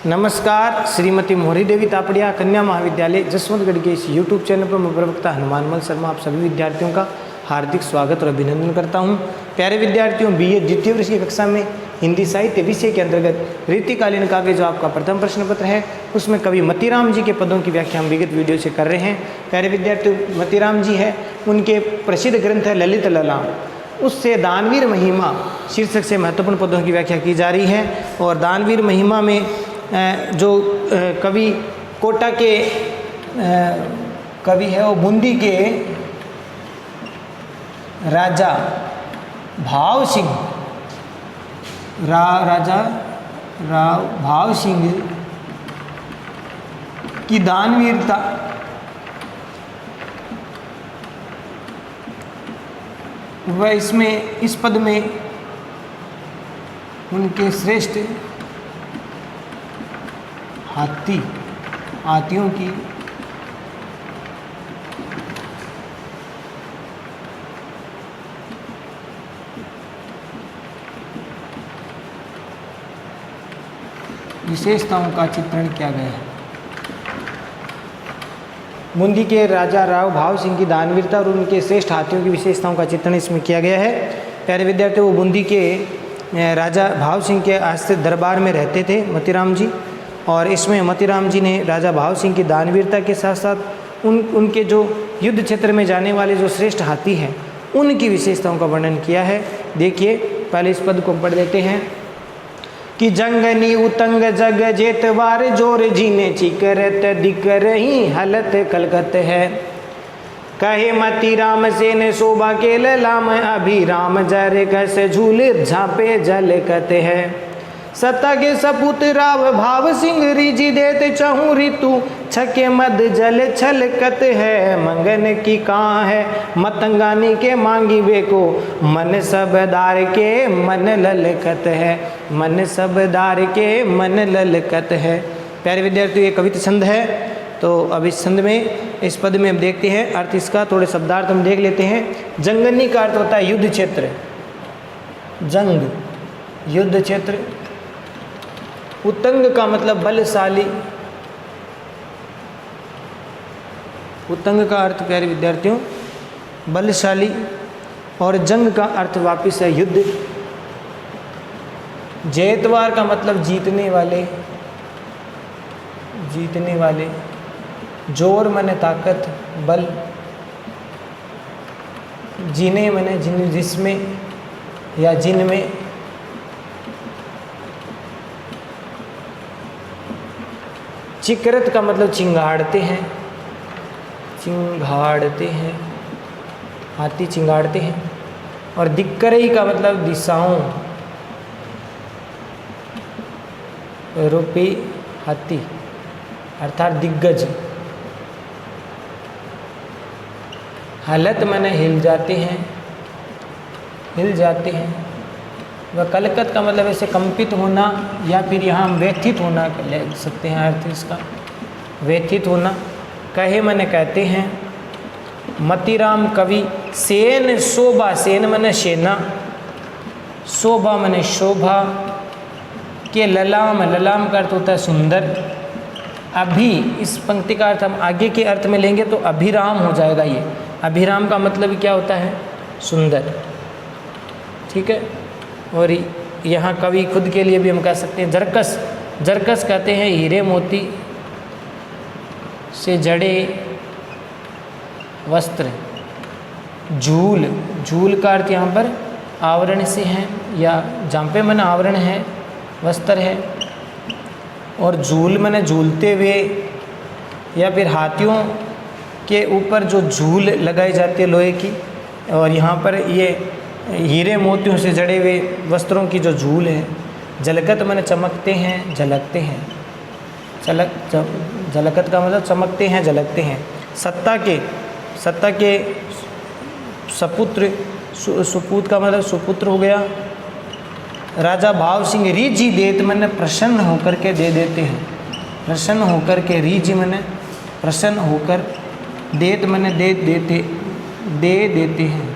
नमस्कार। श्रीमती मोहरी देवी तापड़िया कन्या महाविद्यालय जसवंतगढ़ के इस YouTube चैनल पर मैं प्रवक्ता हनुमानमल शर्मा आप सभी विद्यार्थियों का हार्दिक स्वागत और अभिनंदन करता हूं। प्यारे विद्यार्थियों, BA द्वितीय वर्ष की कक्षा में हिंदी साहित्य विषय के अंतर्गत रीतिकालीन काव्य जो आपका प्रथम प्रश्न पत्र है उसमें कवि मतीराम जी के पदों की व्याख्या हम विगत वीडियो से कर रहे हैं। प्यारे विद्यार्थियों, मतीराम जी है, उनके प्रसिद्ध ग्रंथ है ललित ललाम, उससे दानवीर महिमा शीर्षक से महत्वपूर्ण पदों की व्याख्या की जा रही है। और दानवीर महिमा में जो कवि कोटा के कवि है वो बूंदी के राजा भाव सिंह राजा भाव सिंह की दानवीरता वह इसमें इस पद में उनके श्रेष्ठ हाथियों की विशेषताओं का चित्रण किया गया है। बूंदी के राजा राव भाव सिंह की दानवीरता और उनके श्रेष्ठ हाथियों की विशेषताओं का चित्रण इसमें किया गया है। प्यारे विद्यार्थियों, वो बूंदी के राजा भाव सिंह के आश्रित दरबार में रहते थे मतीराम जी, और इसमें मतीराम जी ने राजा भाव सिंह की दानवीरता के साथ साथ उनके जो युद्ध क्षेत्र में जाने वाले जो श्रेष्ठ हाथी हैं उनकी विशेषताओं का वर्णन किया है। देखिए, पहले इस पद को पढ़ लेते हैं कि जंगनी उतंग जग जेतवार जोर जीने चिकरत दिक रही हलत कलकत है। कहे मतीराम से ने शोभा के ललाम अभिराम जर कस झूल झापे झलकत है। सत्ता के सपूत राव भाव सिंह रिजी देते चहूँ ऋतु छके मद जल छलकत है। मंगन की कहाँ है मतंगानी के मांगी वे को मन सबदार के मन ललकत है। मन सबदार के मन ललकत है। प्यारे विद्यार्थियों, ये कविता छंद है, तो अब इस छंद में इस पद में हम देखते हैं अर्थ इसका, थोड़े शब्दार्थ हम देख लेते हैं। जंगनी का अर्थ होता है युद्ध क्षेत्र, जंग युद्ध क्षेत्र। उतंग का मतलब बलशाली, उतंग का अर्थ प्यारे विद्यार्थियों बलशाली, और जंग का अर्थ वापिस है युद्ध। जेतवार का मतलब जीतने वाले, जीतने वाले। जोर माने ताकत, बल। जीने माने जिसमें या जिनमें। चिकरत का मतलब चिंगाड़ते हैं, चिंगाड़ते हैं, हाथी चिंगाड़ते हैं। और दिक्करई का मतलब दिशाओं रूपी हाथी अर्थात दिग्गज। हालत माने हिल जाते हैं, हिल जाते हैं। वह कलकत का मतलब ऐसे कंपित होना, या फिर यहाँ हम व्यथित होना ले सकते हैं अर्थ इसका, व्यथित होना। कहे माने कहते हैं। मतीराम कवि सेन शोभा, सेन माने सेना, शोभा माने शोभा के ललाम, ललाम का अर्थ होता है सुंदर। अभी इस पंक्ति का अर्थ हम आगे के अर्थ में लेंगे तो अभिराम हो जाएगा। ये अभिराम का मतलब क्या होता है? सुंदर। ठीक है। और यहाँ कवि खुद के लिए भी हम कह सकते हैं जरकस, जरकस कहते हैं हीरे मोती से जड़े वस्त्र। झूल, झूल का अर्थ यहाँ पर आवरण से है, या जांपे मन आवरण है, वस्त्र है। और झूल माने झूलते हुए, या फिर हाथियों के ऊपर जो झूल लगाई जाती है लोहे की, और यहाँ पर ये हीरे मोतियों से जड़े हुए वस्त्रों की जो झूल है। झलकत माने चमकते हैं, झलकते हैं। झलकत का मतलब चमकते हैं, झलकते हैं। सत्ता के सपुत्र, सुपूत का मतलब सुपुत्र हो गया। राजा भाव सिंह रिजी देत माने प्रसन्न होकर के दे देते हैं, प्रसन्न होकर के। रिजी माने प्रसन्न होकर, देत माने दे देते हैं।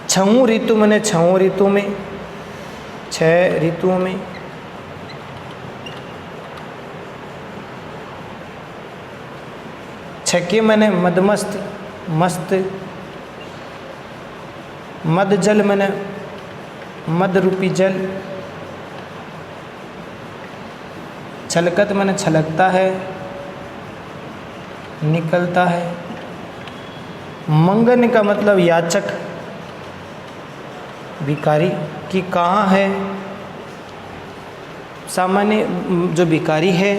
छऊ ऋतु मैंने छऊ ऋतु में, 6 ऋतुओं में। छके मैंने मदमस्त मस्त, मद जल मैंने मद रूपी जल, छलकत मैंने छलकता है, निकलता है। मंगन का मतलब याचक, भिखारी कि कहाँ है। सामान्य जो भिखारी है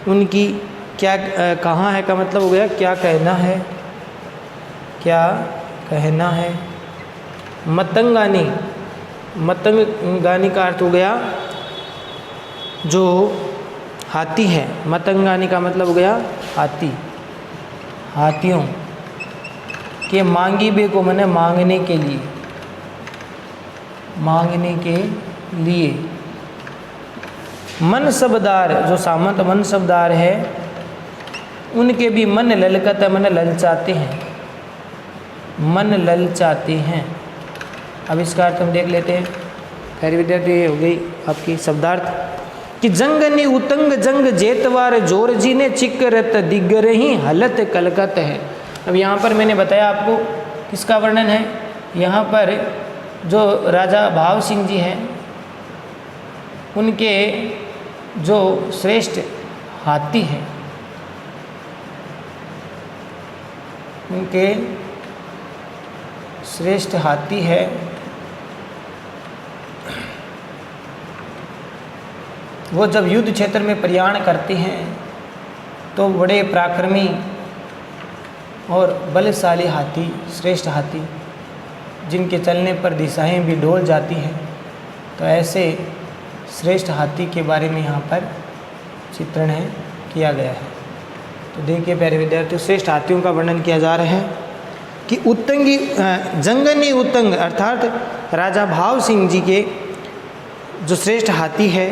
उनकी क्या कहाँ है का मतलब हो गया क्या कहना है, क्या कहना है। मतंगानी, मतंगानी का अर्थ हो गया जो हाथी है। मतंगानी का मतलब हो गया हाथी, हाथियों के। मांगी बे को मैंने मांगने के लिए, मांगने के लिए। मनसबदार जो सामंत मनसबदार है उनके भी मन ललकत है, मन ललचाते हैं, मन ललचाते हैं। अब इसका अर्थ हम देख लेते हैं। खैर विद्यार्थी ये हो गई आपकी शब्दार्थ कि जंगनी उतंग जंग जेतवार जोर जी ने चिकरत दिग्गरही हलत कलकत है। अब यहाँ पर मैंने बताया आपको किसका वर्णन है। यहाँ पर जो राजा भाव सिंह जी हैं उनके जो श्रेष्ठ हाथी हैं, उनके श्रेष्ठ हाथी है वो जब युद्ध क्षेत्र में प्रयाण करते हैं तो बड़े पराक्रमी और बलशाली हाथी, श्रेष्ठ हाथी जिनके चलने पर दिशाएं भी डोल जाती हैं, तो ऐसे श्रेष्ठ हाथी के बारे में यहाँ पर चित्रण है किया गया है। तो देखिए प्यारे विद्यार्थियों, श्रेष्ठ हाथियों का वर्णन किया जा रहा है कि उत्तंगी जंगनी उत्तंग अर्थात राजा भाव सिंह जी के जो श्रेष्ठ हाथी है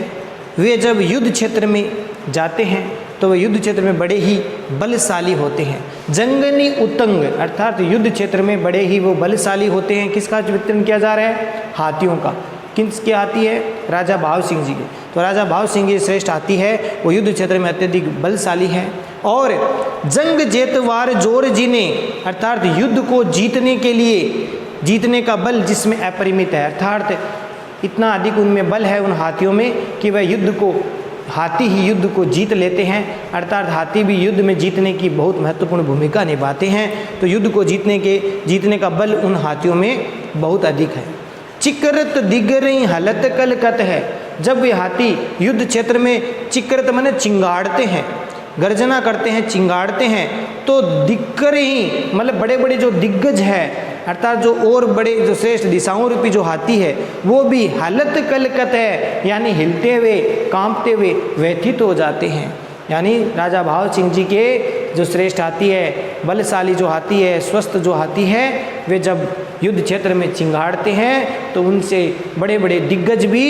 वे जब युद्ध क्षेत्र में जाते हैं तो वे युद्ध क्षेत्र में बड़े ही बलशाली होते हैं। जंगनी उत्तंग अर्थात युद्ध क्षेत्र में बड़े ही वो बलशाली होते हैं। किसका चित्रण किया जा रहा है? हाथियों का। किसके हाथी है? राजा भाव सिंह जी के। तो राजा भाव सिंह जी श्रेष्ठ हाथी है, वो युद्ध क्षेत्र में अत्यधिक बलशाली है। और जंग जेतवार जोर जीने अर्थात युद्ध को जीतने के लिए, जीतने का बल जिसमें अपरिमित है, अर्थात इतना अधिक उनमें बल है उन हाथियों में कि वह युद्ध को, हाथी ही युद्ध को जीत लेते हैं। अर्थात हाथी भी युद्ध में जीतने की बहुत महत्वपूर्ण भूमिका निभाते हैं। तो युद्ध को जीतने का बल उन हाथियों में बहुत अधिक है। चिकरत दिगरई हलत कलकत है। जब वे हाथी युद्ध क्षेत्र में चिकरत माने चिंगाड़ते हैं, गर्जना करते हैं, चिंगाड़ते हैं, तो दिक्कर ही मतलब बड़े बड़े जो दिग्गज है अर्थात जो और बड़े जो श्रेष्ठ दिशाओं रूपी जो हाथी है वो भी हालत कलकत है, यानी हिलते हुए कांपते हुए व्यथित हो जाते हैं। यानी राजा भाव सिंह जी के जो श्रेष्ठ हाथी है, बलशाली जो हाथी है, स्वस्थ जो हाथी है, वे जब युद्ध क्षेत्र में चिंगाड़ते हैं तो उनसे बड़े बड़े दिग्गज भी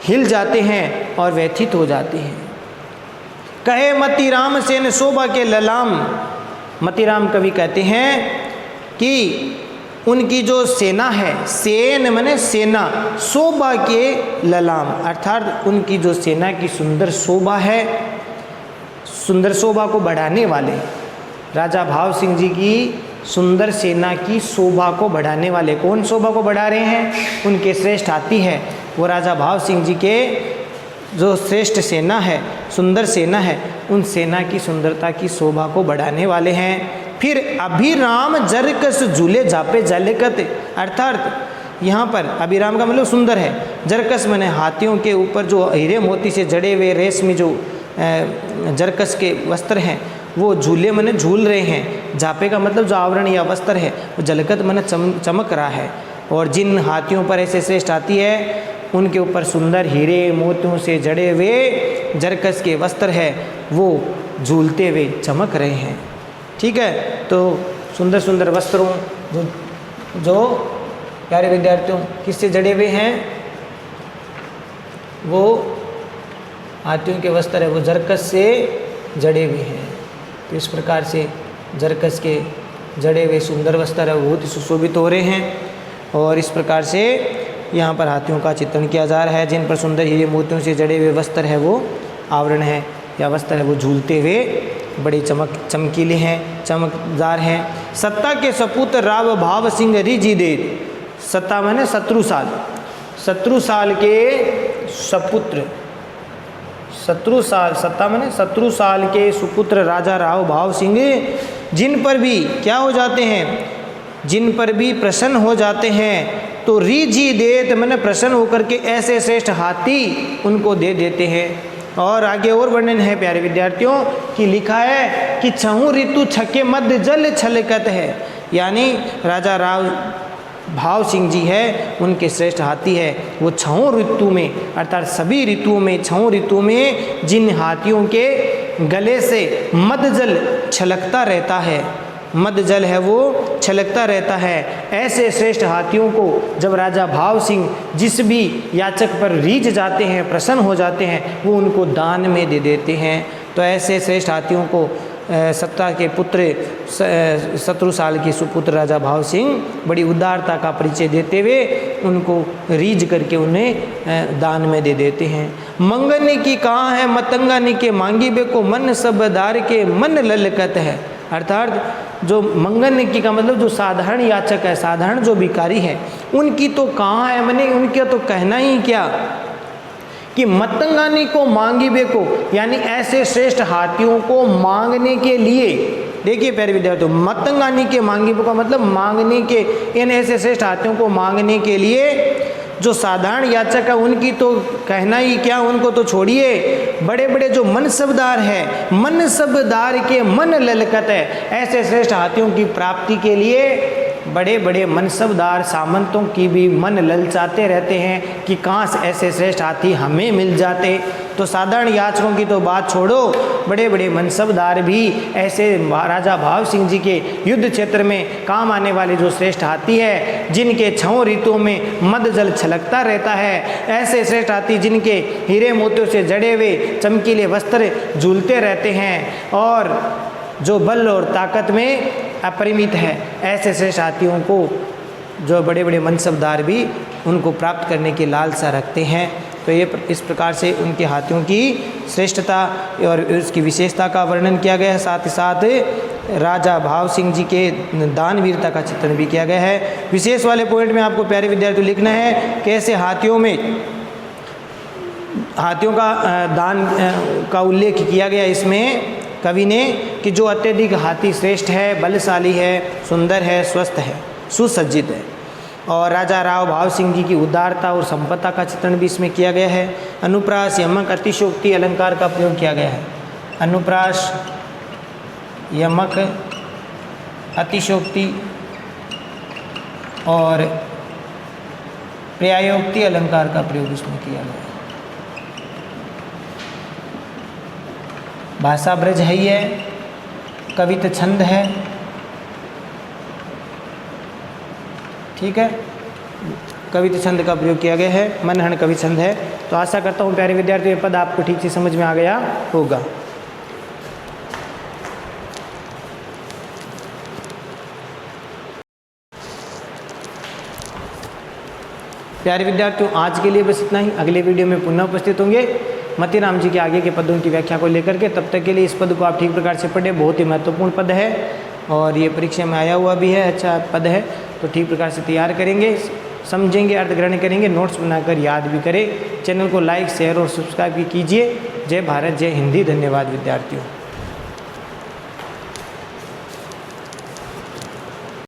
हिल जाते हैं और व्यथित हो जाते हैं। कहे मतीराम सेन शोभा के ललाम, मतीराम कवि कहते हैं कि उनकी जो सेना है, सेन माने सेना, शोभा के ललाम अर्थात उनकी जो सेना की सुंदर शोभा है, सुंदर शोभा को बढ़ाने वाले, राजा भाव सिंह जी की सुंदर सेना की शोभा को बढ़ाने वाले, कौन शोभा को बढ़ा रहे हैं? उनके श्रेष्ठ हाथी है, वो राजा भाव सिंह जी के जो श्रेष्ठ सेना है, सुंदर सेना है, उन सेना की सुंदरता की शोभा को बढ़ाने वाले हैं। फिर अभिराम जरकस झूले झापे जलकत अर्थात यहाँ पर अभिराम का मतलब सुंदर है, जरकस माने हाथियों के ऊपर जो हीरे मोती से जड़े हुए रेशमी जो जरकस के वस्त्र हैं वो झूले माने झूल रहे हैं। झापे का मतलब जो आवरण या वस्त्र है वो जलकत माने चमक रहा है। और जिन हाथियों पर ऐसे श्रेष्ठ हाथी है उनके ऊपर सुंदर हीरे मोतियों से जड़े हुए जरकस के वस्त्र है वो झूलते हुए चमक रहे हैं। ठीक है, तो सुंदर सुंदर वस्त्रों जो प्यारे विद्यार्थियों किससे जड़े हुए हैं? वो हाथियों के वस्त्र है वो जरकस से जड़े हुए हैं। तो इस प्रकार से जरकस के जड़े हुए सुंदर वस्त्र है वो बहुत ही सुशोभित हो रहे हैं। और इस प्रकार से यहाँ पर हाथियों का चित्रण किया जा रहा है जिन पर सुंदर हीरे मोतियों से जड़े हुए वस्त्र है वो आवरण है या वस्त्र है वो झूलते हुए बड़े चमकीले हैं, चमकदार हैं। सत्ता के सपुत्र राव भाव सिंह रिजिदेत, सत्ता माने शत्रुसाल, शत्रुसाल के सपुत्र, शत्रुसाल, सत्ता माने शत्रुसाल के सुपुत्र राजा राव भाव सिंह, जिन पर भी क्या हो जाते हैं, जिन पर भी प्रसन्न हो जाते हैं तो रीजी देत मैंने प्रसन्न होकर के ऐसे श्रेष्ठ हाथी उनको दे देते हैं। और आगे और वर्णन है प्यारे विद्यार्थियों कि लिखा है कि छहु ऋतु छके मध्य जल छलकत है, यानी राजा राव भाव सिंह जी है, उनके श्रेष्ठ हाथी है वो छहों ऋतु में, अर्थात सभी ऋतुओं में, छहों ऋतुओं में जिन हाथियों के गले से मद जल छलकता रहता है, मद जल है वो छलकता रहता है, ऐसे श्रेष्ठ हाथियों को जब राजा भाव सिंह जिस भी याचक पर रीझ जाते हैं, प्रसन्न हो जाते हैं, वो उनको दान में दे देते हैं। तो ऐसे श्रेष्ठ हाथियों को सत्ता के पुत्र शत्रुसाल के सुपुत्र राजा भाव सिंह बड़ी उदारता का परिचय देते हुए उनको रीझ करके उन्हें दान में दे देते हैं। मंगने की कहाँ है मतंगानी के मांगी बे को, मन सब दार के मन ललकत है, अर्थात जो मंगन की का मतलब जो साधारण याचक है, साधारण जो भिखारी है, उनकी तो कहाँ है, मैंने उनका तो कहना ही क्या कि मतंगानी को मांगी बे को, यानी ऐसे श्रेष्ठ हाथियों को मांगने के लिए, देखिए प्यारे विद्यार्थियों, मतंगानी के मांगी बे का मतलब मांगने के, इन ऐसे श्रेष्ठ हाथियों को मांगने के लिए जो साधारण याचक है उनकी तो कहना ही क्या, उनको तो छोड़िए, बड़े बड़े जो मनसबदार है, मनसबदार के मन ललकत है, ऐसे श्रेष्ठ हाथियों की प्राप्ति के लिए बड़े बड़े मनसबदार सामंतों की भी मन ललचाते रहते हैं कि काश ऐसे श्रेष्ठ हाथी हमें मिल जाते। तो साधारण याचकों की तो बात छोड़ो, बड़े बड़े मनसबदार भी ऐसे राजा भाव सिंह जी के युद्ध क्षेत्र में काम आने वाले जो श्रेष्ठ हाथी है, जिनके छहों ऋतुओं में मद जल छलकता रहता है, ऐसे श्रेष्ठ हाथी जिनके हीरे मोतियों से जड़े हुए चमकीले वस्त्र झूलते रहते हैं और जो बल और ताकत में अपरिमित है, ऐसे श्रेष्ठ हाथियों को जो बड़े बड़े मनसबदार भी उनको प्राप्त करने की लालसा रखते हैं। तो ये इस प्रकार से उनके हाथियों की श्रेष्ठता और उसकी विशेषता का वर्णन किया गया है। साथ ही साथ राजा भाव सिंह जी के दानवीरता का चित्रण भी किया गया है। विशेष वाले पॉइंट में आपको प्यारे विद्यार्थी लिखना है कैसे हाथियों का दान का उल्लेख किया गया इसमें कवि ने कि जो अत्यधिक हाथी श्रेष्ठ है, बलशाली है, सुंदर है, स्वस्थ है, सुसज्जित है। और राजा राव भाव सिंह जी की उदारता और संपत्ता का चित्रण भी इसमें किया गया है। अनुप्रास, यमक, अतिशयोक्ति अलंकार का प्रयोग किया गया है। अनुप्रास, यमक, अतिशयोक्ति और पर्यायोक्ति अलंकार का प्रयोग इसमें किया गया है। भाषा ब्रज है ही है, कवित छंद है, ठीक है, कवित छंद का प्रयोग किया गया है, मनहण कवि छंद है। तो आशा करता हूँ प्यारे विद्यार्थियों ये पद आपको ठीक से समझ में आ गया होगा। प्यारे विद्यार्थियों आज के लिए बस इतना ही। अगले वीडियो में पुनः उपस्थित होंगे मतीराम जी के आगे के पदों की व्याख्या को लेकर के। तब तक के लिए इस पद को आप ठीक प्रकार से पढ़ें, बहुत ही महत्वपूर्ण पद है और ये परीक्षा में आया हुआ भी है, अच्छा पद है, तो ठीक प्रकार से तैयार करेंगे, समझेंगे, अर्थ ग्रहण करेंगे, नोट्स बनाकर याद भी करें। चैनल को लाइक, शेयर और सब्सक्राइब भी कीजिए। जय भारत, जय हिंदी। धन्यवाद विद्यार्थियों।